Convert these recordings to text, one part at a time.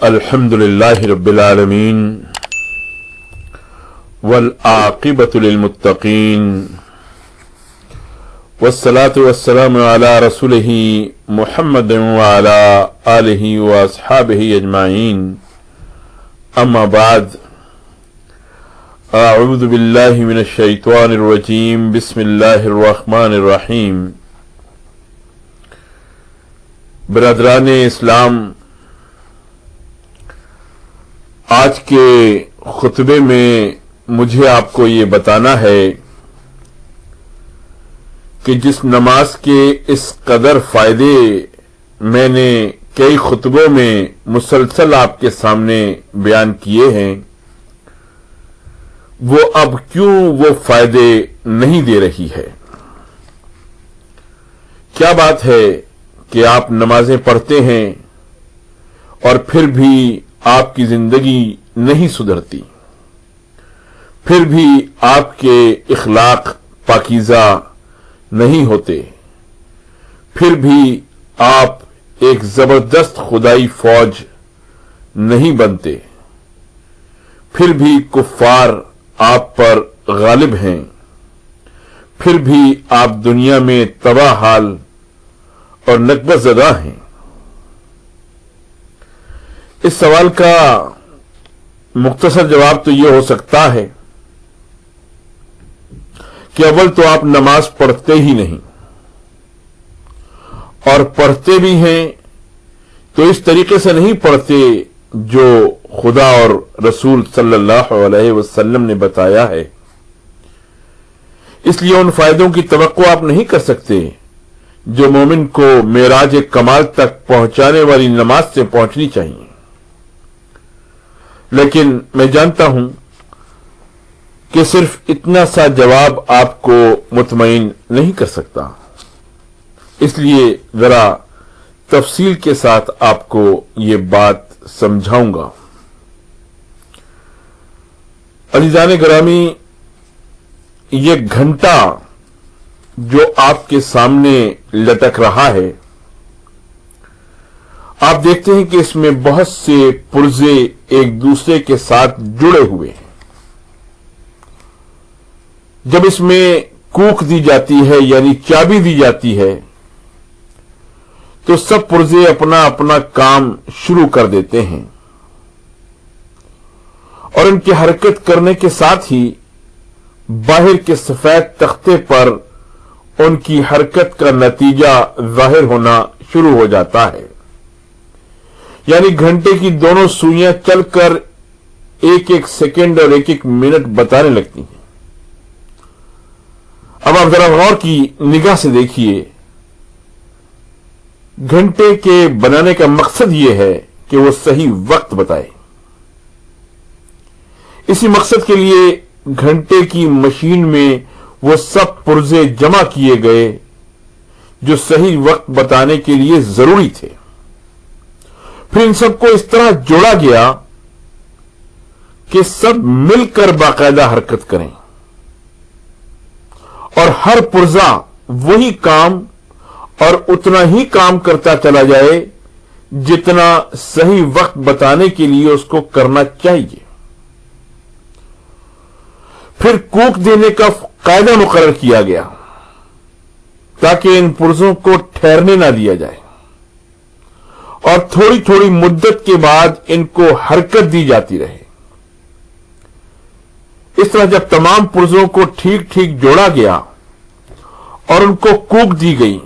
الحمدللہ رب العالمین والعاقبۃ للمتقین والصلاة والسلام علی رسولہ محمد وعلی آلہ واصحابہ اجمعین اما بعد اعوذ باللہ من الشیطان الرجیم بسم اللہ الرحمن الرحیم۔ برادران اسلام، آج کے خطبے میں مجھے آپ کو یہ بتانا ہے کہ جس نماز کے اس قدر فائدے میں نے کئی خطبوں میں مسلسل آپ کے سامنے بیان کیے ہیں، وہ اب کیوں وہ فائدے نہیں دے رہی ہے؟ کیا بات ہے کہ آپ نمازیں پڑھتے ہیں اور پھر بھی آپ کی زندگی نہیں سدھرتی، پھر بھی آپ کے اخلاق پاکیزہ نہیں ہوتے، پھر بھی آپ ایک زبردست خدائی فوج نہیں بنتے، پھر بھی کفار آپ پر غالب ہیں، پھر بھی آپ دنیا میں تباہ حال اور نکبت زدہ ہیں؟ اس سوال کا مختصر جواب تو یہ ہو سکتا ہے کہ اول تو آپ نماز پڑھتے ہی نہیں، اور پڑھتے بھی ہیں تو اس طریقے سے نہیں پڑھتے جو خدا اور رسول صلی اللہ علیہ وسلم نے بتایا ہے، اس لیے ان فائدوں کی توقع آپ نہیں کر سکتے جو مومن کو معراج کمال تک پہنچانے والی نماز سے پہنچنی چاہیے۔ لیکن میں جانتا ہوں کہ صرف اتنا سا جواب آپ کو مطمئن نہیں کر سکتا، اس لیے ذرا تفصیل کے ساتھ آپ کو یہ بات سمجھاؤں گا۔ عزیزان گرامی، یہ گھنٹہ جو آپ کے سامنے لٹک رہا ہے، آپ دیکھتے ہیں کہ اس میں بہت سے پرزے ایک دوسرے کے ساتھ جڑے ہوئے ہیں۔ جب اس میں کوک دی جاتی ہے یعنی چابی دی جاتی ہے تو سب پرزے اپنا اپنا کام شروع کر دیتے ہیں، اور ان کی حرکت کرنے کے ساتھ ہی باہر کے سفید تختے پر ان کی حرکت کا نتیجہ ظاہر ہونا شروع ہو جاتا ہے، یعنی گھنٹے کی دونوں سوئیاں چل کر ایک ایک سیکنڈ اور ایک ایک منٹ بتانے لگتی ہیں۔ اب آپ ذرا غور کی نگاہ سے دیکھیے، گھنٹے کے بنانے کا مقصد یہ ہے کہ وہ صحیح وقت بتائے۔ اسی مقصد کے لیے گھنٹے کی مشین میں وہ سب پرزے جمع کیے گئے جو صحیح وقت بتانے کے لیے ضروری تھے، پھر ان سب کو اس طرح جوڑا گیا کہ سب مل کر باقاعدہ حرکت کریں، اور ہر پرزہ وہی کام اور اتنا ہی کام کرتا چلا جائے جتنا صحیح وقت بتانے کے لیے اس کو کرنا چاہیے۔ پھر کوک دینے کا قاعدہ مقرر کیا گیا تاکہ ان پرزوں کو ٹھہرنے نہ دیا جائے، اور تھوڑی تھوڑی مدت کے بعد ان کو حرکت دی جاتی رہے۔ اس طرح جب تمام پرزوں کو ٹھیک ٹھیک جوڑا گیا اور ان کو کوک دی گئی،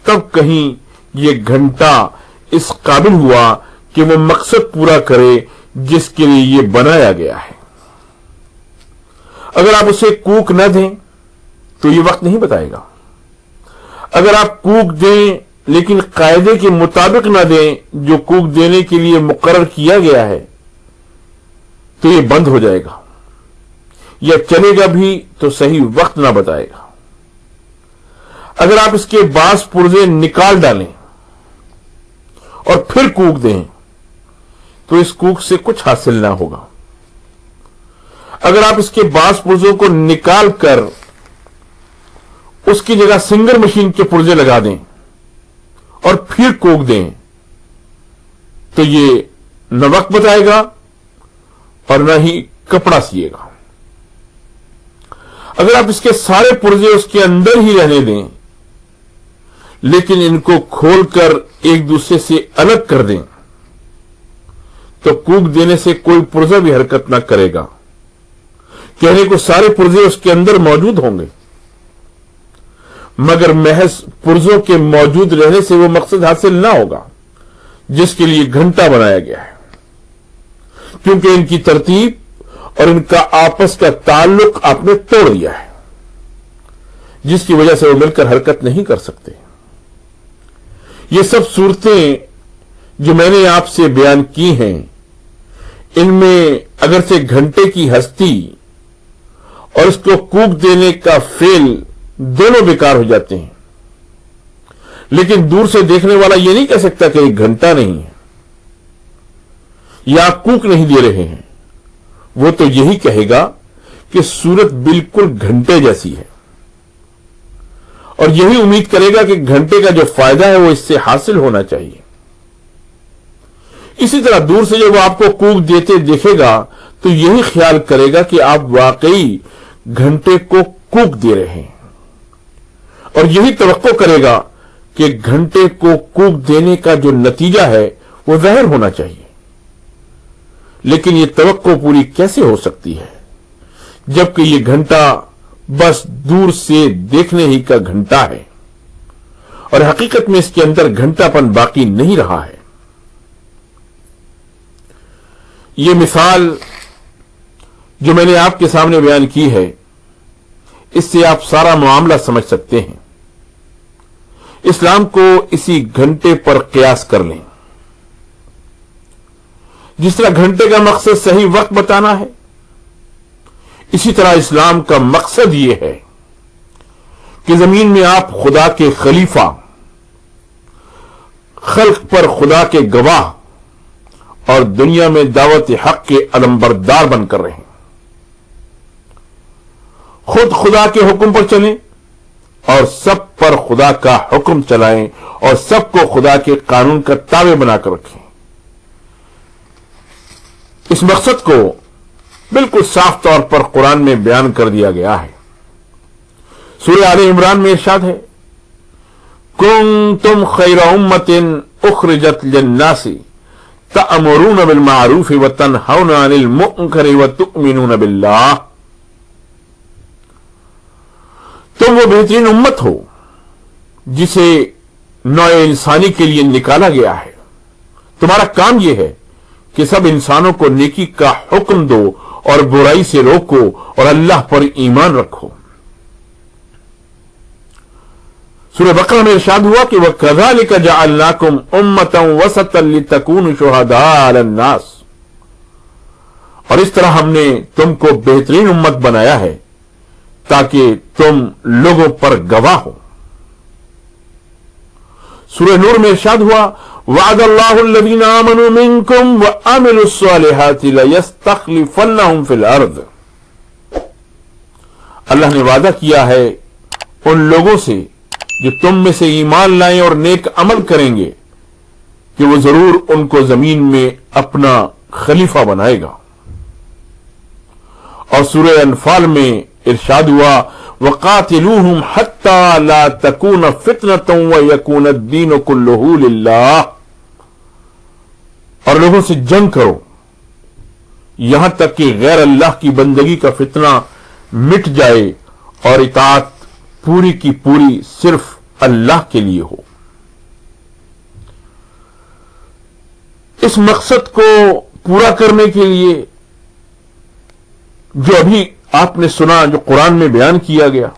تب کہیں یہ گھنٹہ اس قابل ہوا کہ وہ مقصد پورا کرے جس کے لیے یہ بنایا گیا ہے۔ اگر آپ اسے کوک نہ دیں تو یہ وقت نہیں بتائے گا، اگر آپ کوک دیں لیکن قاعدے کے مطابق نہ دیں جو کوک دینے کے لیے مقرر کیا گیا ہے تو یہ بند ہو جائے گا، یا چلے گا بھی تو صحیح وقت نہ بتائے گا۔ اگر آپ اس کے بعض پرزے نکال ڈالیں اور پھر کوک دیں تو اس کوک سے کچھ حاصل نہ ہوگا۔ اگر آپ اس کے بعض پرزوں کو نکال کر اس کی جگہ سنگر مشین کے پرزے لگا دیں اور پھر کوک دیں تو یہ نہ وقت بتائے گا اور نہ ہی کپڑا سیے گا۔ اگر آپ اس کے سارے پرزے اس کے اندر ہی رہنے دیں لیکن ان کو کھول کر ایک دوسرے سے الگ کر دیں تو کوک دینے سے کوئی پرزہ بھی حرکت نہ کرے گا۔ کہنے کو سارے پرزے اس کے اندر موجود ہوں گے مگر محض پرزوں کے موجود رہنے سے وہ مقصد حاصل نہ ہوگا جس کے لیے گھنٹا بنایا گیا ہے، کیونکہ ان کی ترتیب اور ان کا آپس کا تعلق آپ نے توڑ دیا ہے، جس کی وجہ سے وہ مل کر حرکت نہیں کر سکتے۔ یہ سب صورتیں جو میں نے آپ سے بیان کی ہیں، ان میں اگرچہ گھنٹے کی ہستی اور اس کو کوک دینے کا فعل دونوں بیکار ہو جاتے ہیں، لیکن دور سے دیکھنے والا یہ نہیں کہہ سکتا کہ ایک گھنٹا نہیں ہے یا کوک نہیں دے رہے ہیں۔ وہ تو یہی کہے گا کہ صورت بالکل گھنٹے جیسی ہے اور یہی امید کرے گا کہ گھنٹے کا جو فائدہ ہے وہ اس سے حاصل ہونا چاہیے۔ اسی طرح دور سے جب وہ آپ کو کوک دیتے دیکھے گا تو یہی خیال کرے گا کہ آپ واقعی گھنٹے کو کوک دے رہے ہیں اور یہی توقع کرے گا کہ گھنٹے کو کوک دینے کا جو نتیجہ ہے وہ ظاہر ہونا چاہیے۔ لیکن یہ توقع پوری کیسے ہو سکتی ہے جبکہ یہ گھنٹا بس دور سے دیکھنے ہی کا گھنٹا ہے اور حقیقت میں اس کے اندر گھنٹا پن باقی نہیں رہا ہے۔ یہ مثال جو میں نے آپ کے سامنے بیان کی ہے، اس سے آپ سارا معاملہ سمجھ سکتے ہیں۔ اسلام کو اسی گھنٹے پر قیاس کر لیں۔ جس طرح گھنٹے کا مقصد صحیح وقت بتانا ہے، اسی طرح اسلام کا مقصد یہ ہے کہ زمین میں آپ خدا کے خلیفہ، خلق پر خدا کے گواہ اور دنیا میں دعوت حق کے علمبردار بن کر رہیں، خود خدا کے حکم پر چلیں اور سب پر خدا کا حکم چلائیں اور سب کو خدا کے قانون کا تابع بنا کر رکھیں۔ اس مقصد کو بالکل صاف طور پر قرآن میں بیان کر دیا گیا ہے۔ سورہ آل عمران میں ارشاد ہے، کنتم خیر امۃ اخرجت للناس تأمرون بالمعروف وتنہون عن المنکر وتؤمنون باللہ۔ تم وہ بہترین امت ہو جسے نوع انسانی کے لیے نکالا گیا ہے۔ تمہارا کام یہ ہے کہ سب انسانوں کو نیکی کا حکم دو اور برائی سے روکو اور اللہ پر ایمان رکھو۔ سورہ بقرہ میں ارشاد ہوا کہ وَكَذَلِكَ جَعَلْنَاكُمْ أُمَّةً وَسَطًا لِتَكُونُوا شُهَدَاءَ عَلَى النَّاسِ، اور اس طرح ہم نے تم کو بہترین امت بنایا ہے تاکہ تم لوگوں پر گواہ ہو۔ سورہ نور میں ارشاد ہوا وعد اللہ الذین آمنوا منکم وعملوا الصالحات لیستخلفنہم فی الارض۔ اللہ نے وعدہ کیا ہے ان لوگوں سے جو تم میں سے ایمان لائیں اور نیک عمل کریں گے کہ وہ ضرور ان کو زمین میں اپنا خلیفہ بنائے گا۔ اور سورہ انفال میں ارشاد ہوا وَقَاتِلُوهُمْ حَتَّى لَا تَكُونَ فِتْنَةً وَيَكُونَ الدِّينُ كُلُّهُ لِلَّهِ، اور لوگوں سے جنگ کرو یہاں تک کہ غیر اللہ کی بندگی کا فتنہ مٹ جائے اور اطاعت پوری کی پوری صرف اللہ کے لیے ہو۔ اس مقصد کو پورا کرنے کے لیے جو ابھی آپ نے سنا، جو قرآن میں بیان کیا گیا،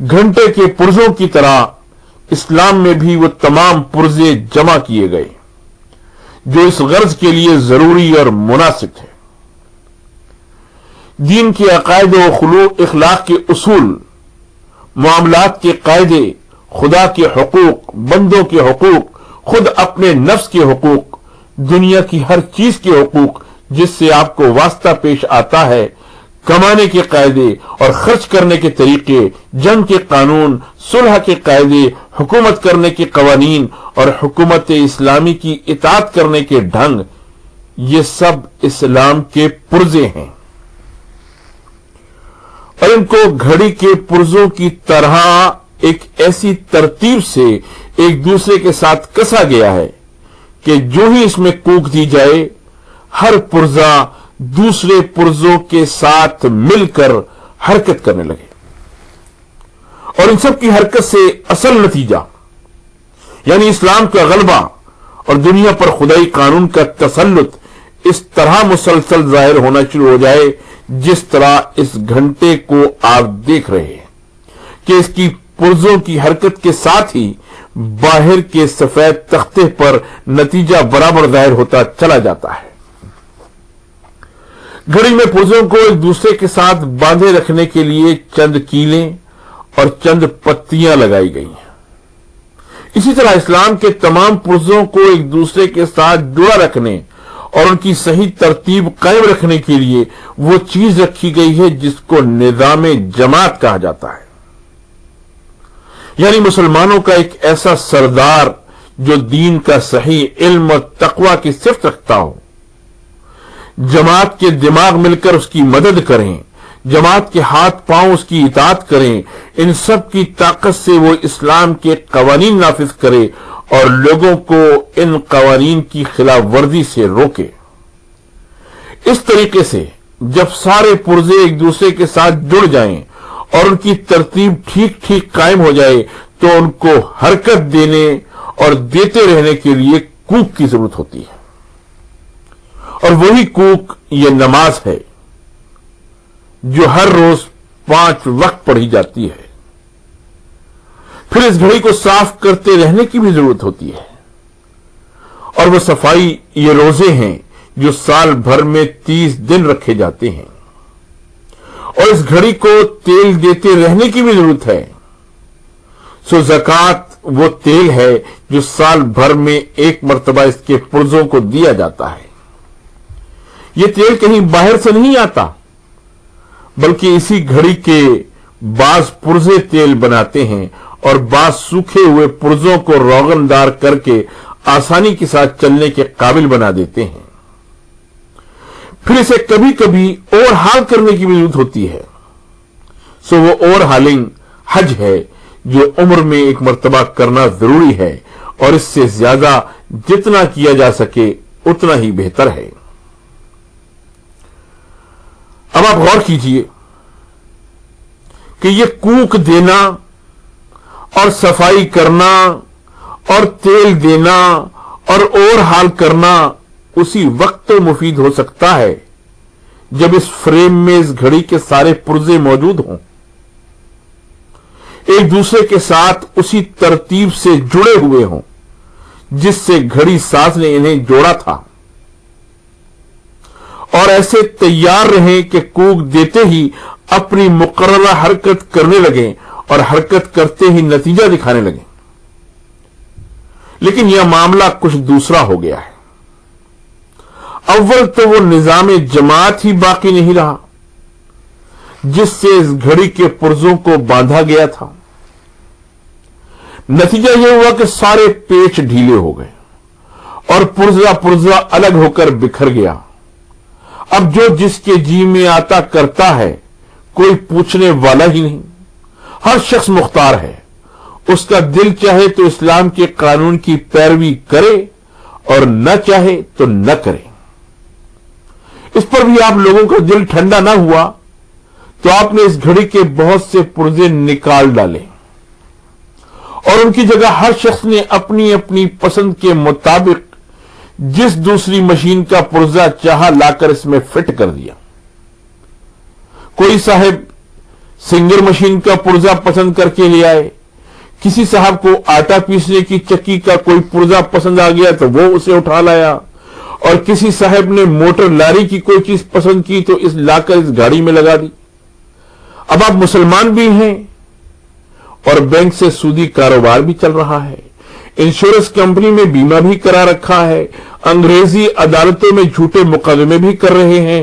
گھنٹے کے پرزوں کی طرح اسلام میں بھی وہ تمام پرزے جمع کیے گئے جو اس غرض کے لیے ضروری اور مناسب ہے۔ دین کے عقائد و اخلاق کے اصول، معاملات کے قاعدے، خدا کے حقوق، بندوں کے حقوق، خود اپنے نفس کے حقوق، دنیا کی ہر چیز کے حقوق جس سے آپ کو واسطہ پیش آتا ہے، کمانے کے قاعدے اور خرچ کرنے کے طریقے، جنگ کے قانون، صلح کے قاعدے، حکومت کرنے کے قوانین اور حکومت اسلامی کی اطاعت کرنے کے ڈھنگ، یہ سب اسلام کے پرزے ہیں، اور ان کو گھڑی کے پرزوں کی طرح ایک ایسی ترتیب سے ایک دوسرے کے ساتھ کسا گیا ہے کہ جو ہی اس میں کوک دی جائے، ہر پرزا دوسرے پرزوں کے ساتھ مل کر حرکت کرنے لگے، اور ان سب کی حرکت سے اصل نتیجہ یعنی اسلام کا غلبہ اور دنیا پر خدائی قانون کا تسلط اس طرح مسلسل ظاہر ہونا شروع ہو جائے جس طرح اس گھنٹے کو آپ دیکھ رہے ہیں کہ اس کی پرزوں کی حرکت کے ساتھ ہی باہر کے سفید تختے پر نتیجہ برابر ظاہر ہوتا چلا جاتا ہے۔ گھڑی میں پرزوں کو ایک دوسرے کے ساتھ باندھے رکھنے کے لیے چند کیلیں اور چند پتیاں لگائی گئی ہیں۔ اسی طرح اسلام کے تمام پرزوں کو ایک دوسرے کے ساتھ جڑا رکھنے اور ان کی صحیح ترتیب قائم رکھنے کے لیے وہ چیز رکھی گئی ہے جس کو نظام جماعت کہا جاتا ہے، یعنی مسلمانوں کا ایک ایسا سردار جو دین کا صحیح علم اور تقوی کی صفت رکھتا ہو، جماعت کے دماغ مل کر اس کی مدد کریں، جماعت کے ہاتھ پاؤں اس کی اطاعت کریں، ان سب کی طاقت سے وہ اسلام کے قوانین نافذ کرے اور لوگوں کو ان قوانین کی خلاف ورزی سے روکے۔ اس طریقے سے جب سارے پرزے ایک دوسرے کے ساتھ جڑ جائیں اور ان کی ترتیب ٹھیک ٹھیک قائم ہو جائے تو ان کو حرکت دینے اور دیتے رہنے کے لیے کوک کی ضرورت ہوتی ہے، اور وہی کوک یہ نماز ہے جو ہر روز 5 وقت پڑھی جاتی ہے۔ پھر اس گھڑی کو صاف کرتے رہنے کی بھی ضرورت ہوتی ہے، اور وہ صفائی یہ روزے ہیں جو سال بھر میں 30 دن رکھے جاتے ہیں، اور اس گھڑی کو تیل دیتے رہنے کی بھی ضرورت ہے۔ سو زکوٰۃ وہ تیل ہے جو سال بھر میں ایک مرتبہ اس کے پرزوں کو دیا جاتا ہے۔ یہ تیل کہیں باہر سے نہیں آتا، بلکہ اسی گھڑی کے بعض پرزے تیل بناتے ہیں اور بعض سوکھے ہوئے پرزوں کو روغن دار کر کے آسانی کے ساتھ چلنے کے قابل بنا دیتے ہیں۔ پھر اسے کبھی کبھی اوور ہال کرنے کی بھی ضرورت ہوتی ہے، سو وہ اوور ہالنگ حج ہے جو عمر میں ایک مرتبہ کرنا ضروری ہے، اور اس سے زیادہ جتنا کیا جا سکے اتنا ہی بہتر ہے۔ اب آپ غور کیجئے کہ یہ کوک دینا اور صفائی کرنا اور تیل دینا اور اوور ہال کرنا اسی وقت تو مفید ہو سکتا ہے جب اس فریم میں اس گھڑی کے سارے پرزے موجود ہوں، ایک دوسرے کے ساتھ اسی ترتیب سے جڑے ہوئے ہوں جس سے گھڑی ساز نے انہیں جوڑا تھا، اور ایسے تیار رہیں کہ کوک دیتے ہی اپنی مقررہ حرکت کرنے لگیں اور حرکت کرتے ہی نتیجہ دکھانے لگیں۔ لیکن یہ معاملہ کچھ دوسرا ہو گیا ہے۔ اول تو وہ نظام جماعت ہی باقی نہیں رہا جس سے اس گھڑی کے پرزوں کو باندھا گیا تھا۔ نتیجہ یہ ہوا کہ سارے پیچ ڈھیلے ہو گئے اور پرزا الگ ہو کر بکھر گیا۔ اب جو جس کے جی میں آتا کرتا ہے، کوئی پوچھنے والا ہی نہیں، ہر شخص مختار ہے، اس کا دل چاہے تو اسلام کے قانون کی پیروی کرے اور نہ چاہے تو نہ کرے۔ اس پر بھی آپ لوگوں کا دل ٹھنڈا نہ ہوا تو آپ نے اس گھڑی کے بہت سے پرزے نکال ڈالے اور ان کی جگہ ہر شخص نے اپنی اپنی پسند کے مطابق جس دوسری مشین کا پرزا چاہا لا کر اس میں فٹ کر دیا۔ کوئی صاحب سنگر مشین کا پرزا پسند کر کے لے آئے، کسی صاحب کو آٹا پیسنے کی چکی کا کوئی پرزا پسند آ گیا تو وہ اسے اٹھا لایا، اور کسی صاحب نے موٹر لاری کی کوئی چیز پسند کی تو لا کر اس گاڑی میں لگا دی۔ اب آپ مسلمان بھی ہیں اور بینک سے سودی کاروبار بھی چل رہا ہے، انشورنس کمپنی میں بیمہ بھی کرا رکھا ہے، انگریزی عدالتوں میں جھوٹے مقدمے بھی کر رہے ہیں،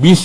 20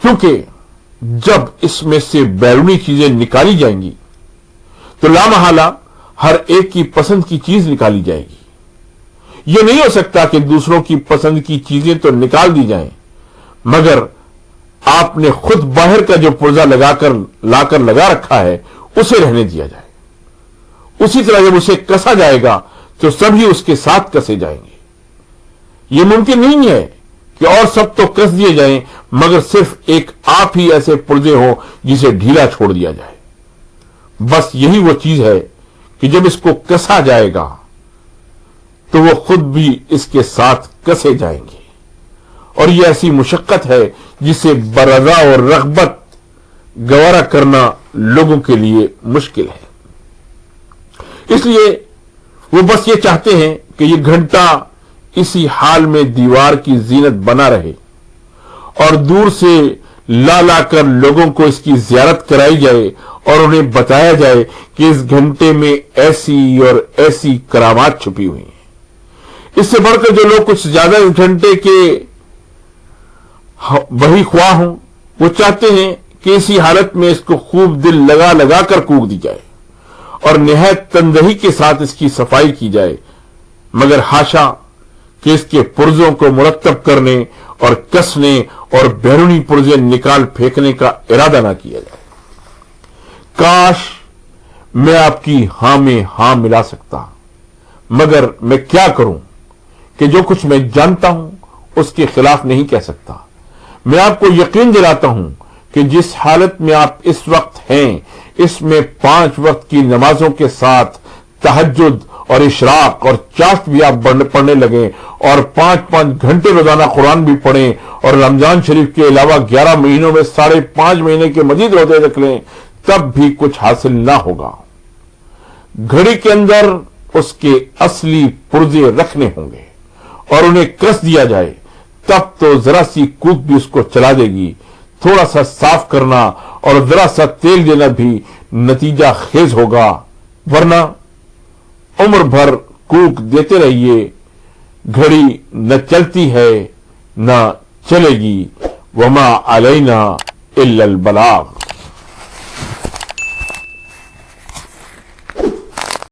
کیونکہ جب اس میں سے بیرونی چیزیں نکالی جائیں گی تو لامحالہ ہر ایک کی پسند کی چیز نکالی جائے گی۔ یہ نہیں ہو سکتا کہ دوسروں کی پسند کی چیزیں تو نکال دی جائیں مگر آپ نے خود باہر کا جو پرزہ لا کر لگا رکھا ہے اسے رہنے دیا جائے۔ اسی طرح جب اسے کسا جائے گا تو سبھی اس کے ساتھ کسے جائیں گے۔ یہ ممکن نہیں ہے کہ اور سب تو کس دیے جائیں مگر صرف ایک آپ ہی ایسے پرزے ہوں جسے ڈھیلا چھوڑ دیا جائے۔ بس یہی وہ چیز ہے کہ جب اس کو کسا جائے گا تو وہ خود بھی اس کے ساتھ کسے جائیں گے، اور یہ ایسی مشقت ہے جسے برضا اور رغبت گوارا کرنا لوگوں کے لیے مشکل ہے۔ اس لیے وہ بس یہ چاہتے ہیں کہ یہ گھنٹہ اسی حال میں دیوار کی زینت بنا رہے اور دور سے لا کر لوگوں کو اس کی زیارت کرائی جائے اور انہیں بتایا جائے کہ اس گھنٹے میں ایسی اور ایسی کرامات چھپی ہوئی ہیں۔ اس سے بڑھ کر جو لوگ کچھ زیادہ اس گھنٹے کے وہی خواہ ہوں وہ چاہتے ہیں کہ اسی حالت میں اس کو خوب دل لگا کر کوک دی جائے اور نہایت تندہی کے ساتھ اس کی صفائی کی جائے، مگر حاشا کہ اس کے پرزوں کو مرتب کرنے اور کسنے اور بیرونی پرزے نکال پھینکنے کا ارادہ نہ کیا جائے۔ کاش میں آپ کی ہاں میں ہاں ملا سکتا، مگر میں کیا کروں کہ جو کچھ میں جانتا ہوں اس کے خلاف نہیں کہہ سکتا۔ میں آپ کو یقین دلاتا ہوں کہ جس حالت میں آپ اس وقت ہیں اس میں 5 وقت کی نمازوں کے ساتھ تہجد اور اشراق اور چاشت بھی آپ پڑھنے لگیں اور 5 گھنٹے روزانہ قرآن بھی پڑھیں اور رمضان شریف کے علاوہ 11 مہینوں میں 5.5 مہینے کے مزید روزے رکھ لیں، تب بھی کچھ حاصل نہ ہوگا۔ گھڑی کے اندر اس کے اصلی پرزے رکھنے ہوں گے اور انہیں کس دیا جائے، تب تو ذرا سی کوک بھی اس کو چلا دے گی۔ تھوڑا سا صاف کرنا اور ذرا سا تیل دینا بھی نتیجہ خیز ہوگا، ورنہ عمر بھر کوک دیتے رہیے، گھڑی نہ چلتی ہے نہ چلے گی۔ وما علینا الا البلاغ۔